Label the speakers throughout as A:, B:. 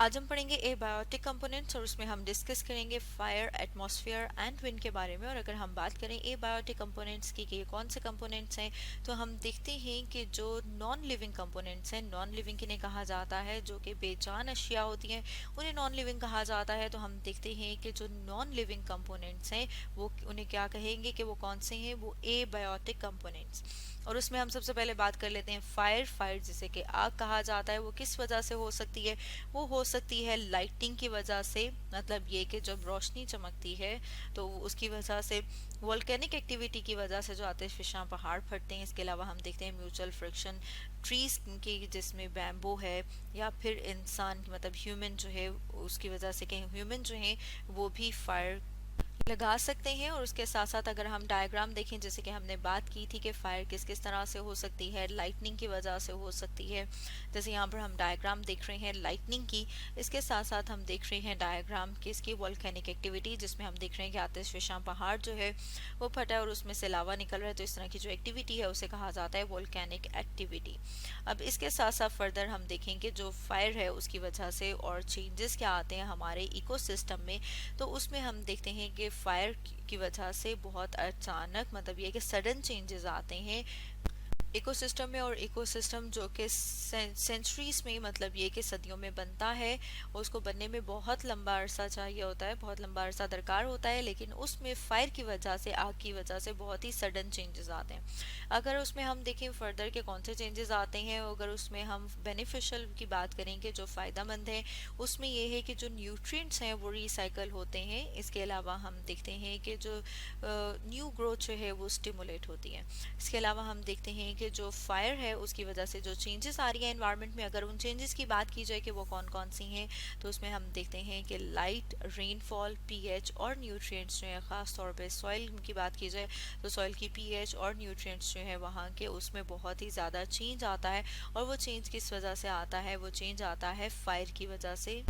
A: आज हम पढ़ेंगे एबायोटिक कंपोनेंट्स और उसमें हम डिस्कस करेंगे फायर, एटमॉस्फेयर एंड विंड के बारे में। और अगर हम बात करें एबायोटिक कंपोनेंट्स की कि ये कौन से कंपोनेंट्स हैं, तो हम देखते हैं कि जो नॉन लिविंग कंपोनेंट्स हैं, नॉन लिविंग किन्हें कहा जाता है, जो कि बेजान अशिया होती हैं उन्हें नॉन लिविंग कहा जाता है। तो हम देखते हैं कि जो नॉन लिविंग कंपोनेंट्स हैं वो उन्हें क्या कहेंगे कि वो कौन से हैं, वो एबायोटिक कंपोनेंट्स। और उसमें हम सबसे पहले बात कर लेते हैं फायर। फायर जिसे कि आग कहा जाता है, वो किस वजह से हो सकती है? वो हो सकती है लाइटिंग की वजह से, मतलब ये कि जब रोशनी चमकती है तो उसकी वजह से, वोल्केनिक एक्टिविटी की वजह से जो आतिशफशां पहाड़ फटते हैं। इसके अलावा हम देखते हैं म्यूचुअल फ्रिक्शन ट्रीज की, जिसमें बैम्बो है, या फिर इंसान मतलब ह्यूमन जो है उसकी वजह से, कहीं ह्यूमन जो है वो भी फायर लगा सकते हैं। और उसके साथ साथ अगर हम डायग्राम देखें, जैसे कि हमने बात की थी कि फायर किस किस तरह से हो सकती है, लाइटनिंग की वजह से हो सकती है, जैसे यहाँ पर हम डायग्राम देख रहे हैं लाइटनिंग की। इसके साथ साथ हम देख रहे हैं डायग्राम किसकी, वोल्केनिक एक्टिविटी, जिसमें हम देख रहे हैं कि आतिशफशां पहाड़ जो है वो फटा है और उसमें से लावा निकल रहा है। तो इस तरह की जो एक्टिविटी है उसे कहा जाता है वोल्केनिक एक्टिविटी। अब इसके साथ साथ फर्दर हम देखेंगे जो फायर है उसकी वजह से और चेंजेस क्या आते हैं हमारे इकोसिस्टम में। तो उसमें हम देखते हैं कि फायर की वजह से बहुत अचानक, मतलब ये कि सडन चेंजेस आते हैं इकोसिस्टम में। और इकोसिस्टम जो कि सेंचुरीज में, मतलब ये कि सदियों में बनता है, और उसको बनने में बहुत लंबा अरसा चाहिए होता है, बहुत लंबा अरसा दरकार होता है, लेकिन उसमें फायर की वजह से, आग की वजह से बहुत ही सडन चेंजेस आते हैं। अगर उसमें हम देखें फर्दर के कौन से चेंजेस आते हैं, अगर उसमें हम बेनिफिशियल की बात करेंगे जो फ़ायदेमंद है, उसमें ये है कि जो न्यूट्रिएंट्स हैं वो रिसाइकल होते हैं। इसके अलावा हम देखते हैं कि जो न्यू ग्रोथ जो है वो स्टिमुलेट होती है। इसके अलावा हम देखते हैं कि जो फायर है उसकी वजह से जो चेंजेस आ रही है एनवायरनमेंट में, अगर उन चेंजेस की बात की जाए कि वो कौन कौन सी हैं, तो उसमें हम देखते हैं कि लाइट, रेनफॉल, पीएच और न्यूट्रिएंट्स जो है, ख़ास तौर पे सॉइल की बात की जाए तो सॉइल की पीएच और न्यूट्रिएंट्स जो है वहाँ के, उसमें बहुत ही ज़्यादा चेंज आता है। और वो चेंज किस वजह से आता है? वो चेंज आता है फायर की वजह से।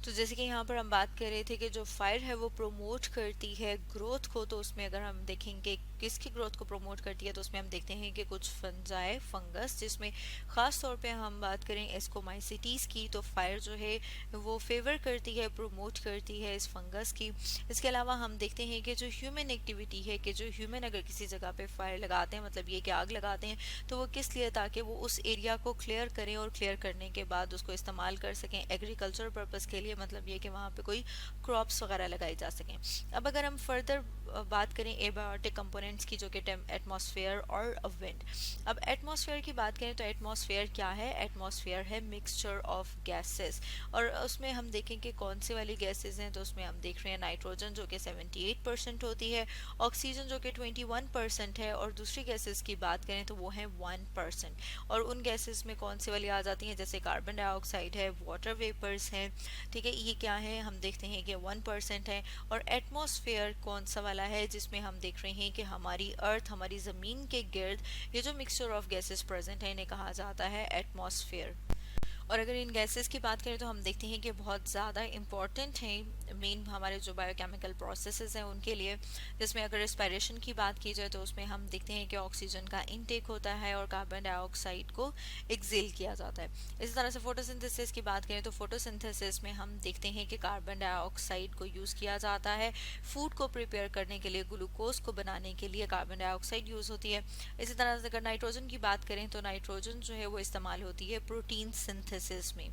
A: तो जैसे कि यहाँ पर हम बात कर रहे थे कि जो फायर है वो प्रोमोट करती है ग्रोथ को, तो उसमें अगर हम देखेंगे किसकी ग्रोथ को प्रोमोट करती है, तो उसमें हम देखते हैं कि कुछ फंजाई, फंगस, जिसमें ख़ास तौर पे हम बात करें एस्कोमाइसिटीज़ की, तो फायर जो है वो फेवर करती है, प्रोमोट करती है इस फंगस की। इसके अलावा हम देखते हैं कि जो ह्यूमन एक्टिविटी है, कि जो ह्यूमन अगर किसी जगह पे फायर लगाते हैं, मतलब ये कि आग लगाते हैं, तो वो किस लिए? ताकि वो उस एरिया को क्लियर करें और क्लियर करने के बाद उसको इस्तेमाल कर सकें एग्रीकल्चर पर्पस के लिए, मतलब ये कि वहाँ पे कोई क्रॉप्स वगैरह लगाई जा सकें। अब अगर हम फर्दर बात करें एबायोटिक कंपोनेंट्स की, जो कि एटमॉस्फेयर और विंड। अब एटमॉस्फेयर की बात करें तो एटमॉस्फेयर क्या है? एटमॉस्फेयर है मिक्सचर ऑफ गैसेस। और उसमें हम देखें कि कौन सी वाली गैसेस हैं, तो उसमें हम देख रहे हैं नाइट्रोजन जो कि 78% होती है, ऑक्सीजन जो कि 21% है, और दूसरी गैसेस की बात करें तो वो है 1%। और उन गैसेस में कौन सी वाली आ जाती हैं? जैसे कार्बन डाइऑक्साइड है, वाटर वेपर्स हैं, ठीक है, ये क्या है? हम देखते हैं कि 1% है। और एटमॉस्फेयर कौन सा वाला है? जिसमें हम देख रहे हैं कि हमारी अर्थ, हमारी ज़मीन के गिर्द ये जो मिक्सचर ऑफ गैसेस प्रेजेंट है, इन्हें कहा जाता है एटमॉस्फेयर। और अगर इन गैसेस की बात करें तो हम देखते हैं कि बहुत ज़्यादा इम्पॉर्टेंट हैं मेन हमारे जो बायोकेमिकल प्रोसेसेस हैं उनके लिए। जिसमें अगर रेस्पिरेशन की बात की जाए तो उसमें हम देखते हैं कि ऑक्सीजन का इनटेक होता है और कार्बन डाइऑक्साइड को एक्सेल किया जाता है। इसी तरह से फोटोसिंथेसिस की बात करें तो फोटोसिंथेसिस में हम देखते हैं कि कार्बन डाइऑक्साइड को यूज़ किया जाता है। फूड को प्रिपेयर करने के लिए, ग्लूकोज को बनाने के लिए कार्बन डाइऑक्साइड यूज़ होती है। इसी तरह से अगर नाइट्रोजन की बात करें तो नाइट्रोजन जो है वो इस्तेमाल होती है प्रोटीन सिंथेसिस में।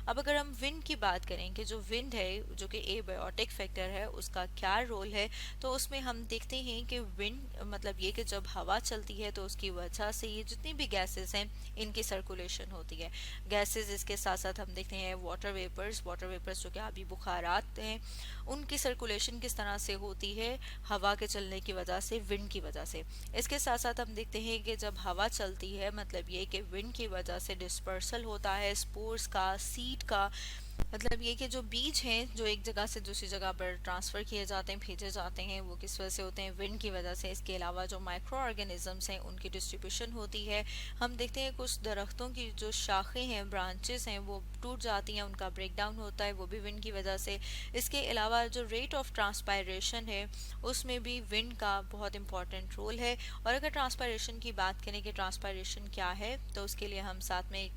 A: अब अगर हम विंड की बात करें कि जो विंड है जो कि एबायोटिक फैक्टर है, उसका क्या रोल है, तो उसमें हम देखते हैं कि विंड मतलब ये कि जब हवा चलती है तो उसकी वजह से ये जितनी भी गैसेस हैं इनकी सर्कुलेशन होती है। गैसेस, इसके साथ साथ हम देखते हैं वाटर वेपर्स, वाटर वेपर्स जो कि आबी बुखारात हैं, उनकी सर्कुलेशन किस तरह से होती है? हवा के चलने की वजह से, विंड की वजह से। इसके साथ साथ हम देखते हैं कि जब हवा चलती है, मतलब ये कि विंड की वजह से डिस्पर्सल होता है स्पोर्स का, सीड का, मतलब ये कि जो बीज हैं जो एक जगह से दूसरी जगह पर ट्रांसफ़र किए जाते हैं, भेजे जाते हैं, वो किस वजह से होते हैं? विंड की वजह से। इसके अलावा जो माइक्रो ऑर्गेनिजम्स हैं उनकी डिस्ट्रीब्यूशन होती है। हम देखते हैं कुछ दरख्तों की जो शाखें हैं, ब्रांचेस हैं, वो टूट जाती हैं, उनका ब्रेक डाउन होता है, वो भी विंड की वजह से। इसके अलावा जो रेट ऑफ ट्रांसपायरेशन है उसमें भी विंड का बहुत इंपॉर्टेंट रोल है। और अगर ट्रांसपायरेशन की बात करें कि ट्रांसपायरेशन क्या है, तो उसके लिए हम साथ में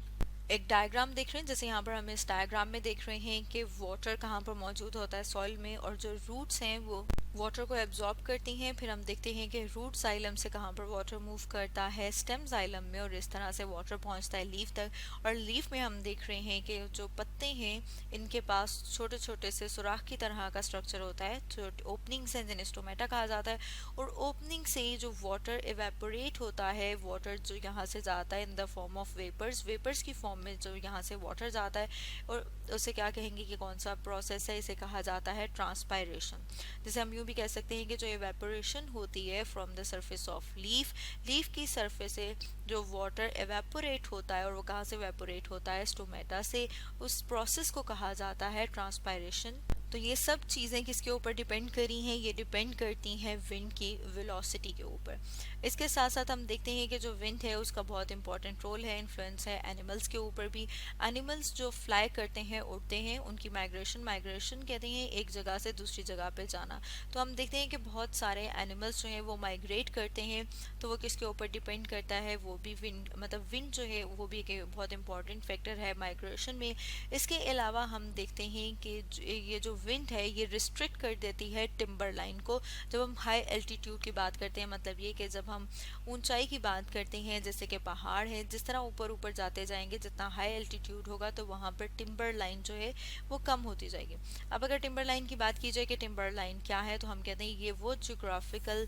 A: एक डायग्राम देख रहे हैं, जैसे यहाँ पर हम इस डायग्राम में देख रहे हैं कि वाटर कहाँ पर मौजूद होता है सॉइल में, और जो रूट्स हैं वो वाटर को एब्जॉर्ब करती हैं। फिर हम देखते हैं कि रूट जाइलम से कहाँ पर वाटर मूव करता है स्टेम जाइलम में, और इस तरह से वाटर पहुँचता है लीफ तक। और लीफ में हम देख रहे हैं कि जो पत्ते हैं इनके पास छोटे छोटे से सुराख की तरह का स्ट्रक्चर होता है, जो ओपनिंग्स हैं जिन्हें स्टोमेटा कहा जाता है। और ओपनिंग से जो वाटर इवेपोरेट होता है, वाटर जो यहाँ से जाता है in the form of vapours, vapours की फॉर्म में जो यहाँ से वाटर जाता है, और उसे क्या कहेंगे कि कौन सा प्रोसेस है, इसे कहा जाता है ट्रांसपायरेशन। जैसे हम यूँ भी कह सकते हैं कि जो इवेपोरेशन होती है from the surface of leaf, leaf की सरफेस से जो वाटर एवेपोरेट होता है, और वो कहाँ से एवेपोरेट होता है, स्टोमेटा से, उस प्रोसेस को कहा जाता है ट्रांसपायरेशन। तो ये सब चीज़ें किसके ऊपर डिपेंड करी हैं, ये डिपेंड करती हैं विंड की वेलोसिटी के ऊपर। इसके साथ साथ हम देखते हैं कि जो विंड है उसका बहुत इंपॉर्टेंट रोल है, इन्फ्लुएंस है एनिमल्स के ऊपर भी। एनिमल्स जो फ्लाई करते हैं, उड़ते हैं, उनकी माइग्रेशन, माइग्रेशन कहते हैं एक जगह से दूसरी जगह पे जाना। तो हम देखते हैं कि बहुत सारे एनिमल्स जो हैं वो माइग्रेट करते हैं, तो वो किसके ऊपर डिपेंड करता है, वो भी विंड, मतलब विंड जो है वो भी एक बहुत इंपॉर्टेंट फैक्टर है माइग्रेशन में। इसके अलावा हम देखते हैं कि ये जो विंड है ये रिस्ट्रिक्ट कर देती है टिम्बर लाइन को। जब हम हाई एल्टीट्यूड की बात करते हैं, मतलब ये कि जब हम ऊंचाई की बात करते हैं, जैसे कि पहाड़ है, जिस तरह ऊपर ऊपर जाते जाएंगे, जितना हाई एल्टीट्यूड होगा तो वहाँ पर टिम्बर लाइन जो है वो कम होती जाएगी। अब अगर टिम्बर लाइन की बात की जाए कि टिम्बर लाइन क्या है, तो हम कहते हैं ये वो जियोग्राफिकल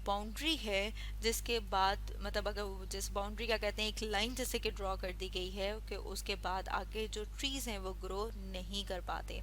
A: बाउंड्री है जिसके बाद, मतलब अगर जिस बाउंड्री का कहते हैं एक लाइन जैसे कि ड्रॉ कर दी गई है कि उसके बाद आगे जो ट्रीज हैं वो ग्रो नहीं कर पाते।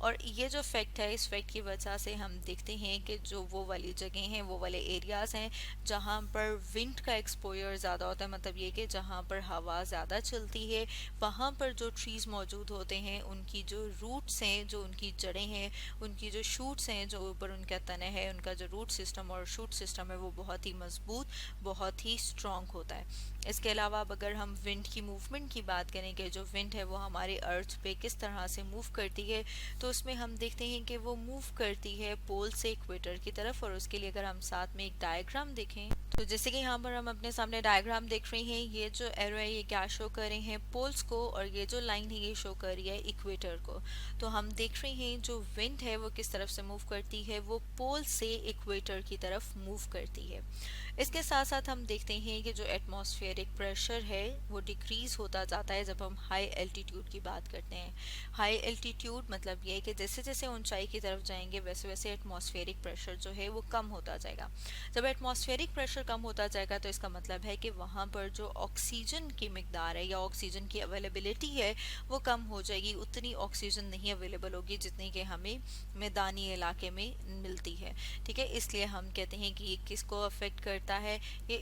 A: और ये जो फैक्ट है, इस फैक्ट की वजह से हम देखते हैं कि जो वो वाली जगह हैं, वो वाले एरियाज हैं जहाँ पर विंड का एक्सपोजर ज़्यादा होता है, मतलब ये कि जहाँ पर हवा ज़्यादा चलती है, वहाँ पर जो ट्रीज मौजूद होते हैं उनकी जो रूट्स हैं, जो उनकी जड़ें हैं, उनकी जो शूट्स हैं, जो ऊपर उनका तने है, उनका जो रूट सिस्टम और शूट सिस्टम है वो बहुत ही मजबूत, बहुत ही स्ट्रॉन्ग होता है। इसके अलावा अब अगर हम विंड की मूवमेंट की बात करें कि जो विंड है वो हमारे अर्थ पे किस तरह से मूव करती है, तो उसमें हम देखते हैं कि वो मूव करती है पोल से इक्वेटर की तरफ। और उसके लिए अगर हम साथ में एक डायग्राम देखें, तो जैसे कि यहाँ पर हम अपने सामने डायग्राम देख रहे हैं, ये जो एरो है ये क्या शो कर रहे हैं, पोल्स को, और ये जो लाइन है ये शो कर रही है इक्वेटर को। तो हम देख रहे हैं जो विंड है वो किस तरफ से मूव करती है, वो पोल से इक्वेटर की तरफ मूव करती है। इसके साथ साथ हम देखते हैं कि जो एटमॉस्फेरिक प्रेशर है वो डिक्रीज होता जाता है जब हम हाई एल्टीट्यूड की बात करते हैं। हाई एल्टीट्यूड मतलब ये है कि जैसे जैसे ऊंचाई की तरफ जाएंगे वैसे वैसे एटमॉस्फेरिक प्रेशर जो है वो कम होता जाएगा। जब एटमॉस्फेरिक प्रेशर कम होता जाएगा तो इसका मतलब है कि वहाँ पर जो ऑक्सीजन की मिकदार है या ऑक्सीजन की अवेलेबिलिटी है वो कम हो जाएगी, उतनी ऑक्सीजन नहीं अवेलेबल होगी जितनी कि हमें मैदानी इलाके में मिलती है। ठीक है, इसलिए हम कहते हैं कि ये किसको अफेक्ट करता है, ये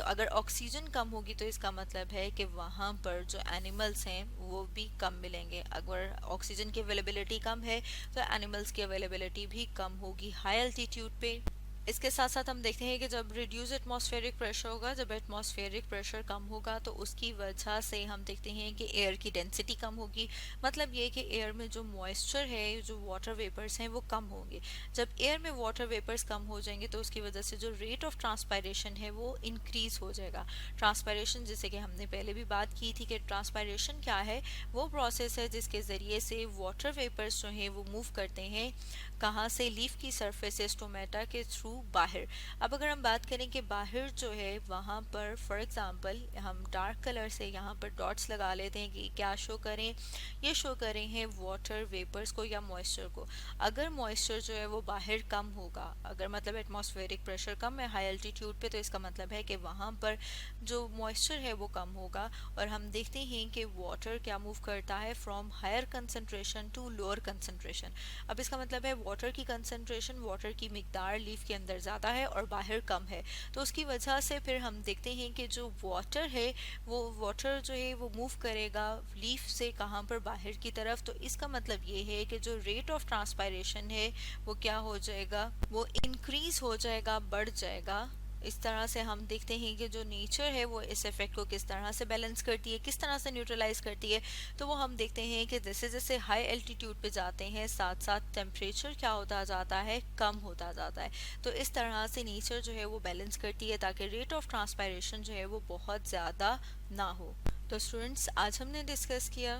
A: अगर ऑक्सीजन कम होगी तो इसका मतलब है कि वहाँ पर जो एनिमल्स हैं वो भी कम मिलेंगे। अगर ऑक्सीजन की अवेलेबिलिटी कम है तो एनिमल्स की अवेलेबिलिटी भी कम होगी हाई एल्टीट्यूड पे। इसके साथ साथ हम देखते हैं कि जब रिड्यूस एटमॉस्फेरिक प्रेशर होगा, जब एटमॉस्फेरिक प्रेशर कम होगा तो उसकी वजह से हम देखते हैं कि एयर की डेंसिटी कम होगी। मतलब ये कि एयर में जो मॉइस्चर है, जो वाटर वेपर्स हैं वो कम होंगे। जब एयर में वाटर वेपर्स कम हो जाएंगे तो उसकी वजह से जो रेट ऑफ ट्रांसपायरेशन है वो इंक्रीज हो जाएगा। ट्रांसपायरेशन, जैसे कि हमने पहले भी बात की थी कि ट्रांसपायरेशन क्या है, वो प्रोसेस है जिसके ज़रिए से वाटर वेपर्स जो हैं वो मूव करते हैं, कहाँ से, लीफ की सरफेस से स्टोमेटा के थ्रू बाहर। अब अगर हम बात करें कि बाहर जो है वहाँ पर फॉर एग्जांपल हम डार्क कलर से यहाँ पर डॉट्स लगा लेते हैं कि क्या शो करें, ये शो करें हैं वाटर वेपर्स को या मॉइस्चर को। अगर मॉइस्चर जो है वो बाहर कम होगा, अगर मतलब एटमॉस्फेरिक प्रेशर कम है हाई एल्टीट्यूड पे, तो इसका मतलब है कि वहाँ पर जो मॉइस्चर है वो कम होगा। और हम देखते हैं कि वाटर क्या मूव करता है from higher concentration to lower concentration. अब इसका मतलब है वाटर की कंसंट्रेशन, वाटर की मिकदार लीफ के अंदर ज़्यादा है और बाहर कम है, तो उसकी वजह से फिर हम देखते हैं कि जो वाटर है वो वाटर जो है वो मूव करेगा लीफ से कहाँ पर, बाहर की तरफ। तो इसका मतलब ये है कि जो रेट ऑफ ट्रांसपायरेशन है वो क्या हो जाएगा, वो इंक्रीज हो जाएगा, बढ़ जाएगा। इस तरह से हम देखते हैं कि जो नेचर है वो इस इफेक्ट को किस तरह से बैलेंस करती है, किस तरह से न्यूट्रलाइज करती है। तो वो हम देखते हैं कि जैसे जैसे हाई एल्टीट्यूड पे जाते हैं साथ साथ टेम्परेचर क्या होता जाता है, कम होता जाता है। तो इस तरह से नेचर जो है वो बैलेंस करती है ताकि रेट ऑफ ट्रांसपायरेशन जो है वो बहुत ज़्यादा ना हो। तो स्टूडेंट्स आज हमने डिस्कस किया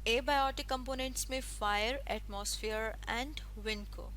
A: एबायोटिक कंपोनेंट्स में फायर, एटमॉस्फेयर एंड विंड को।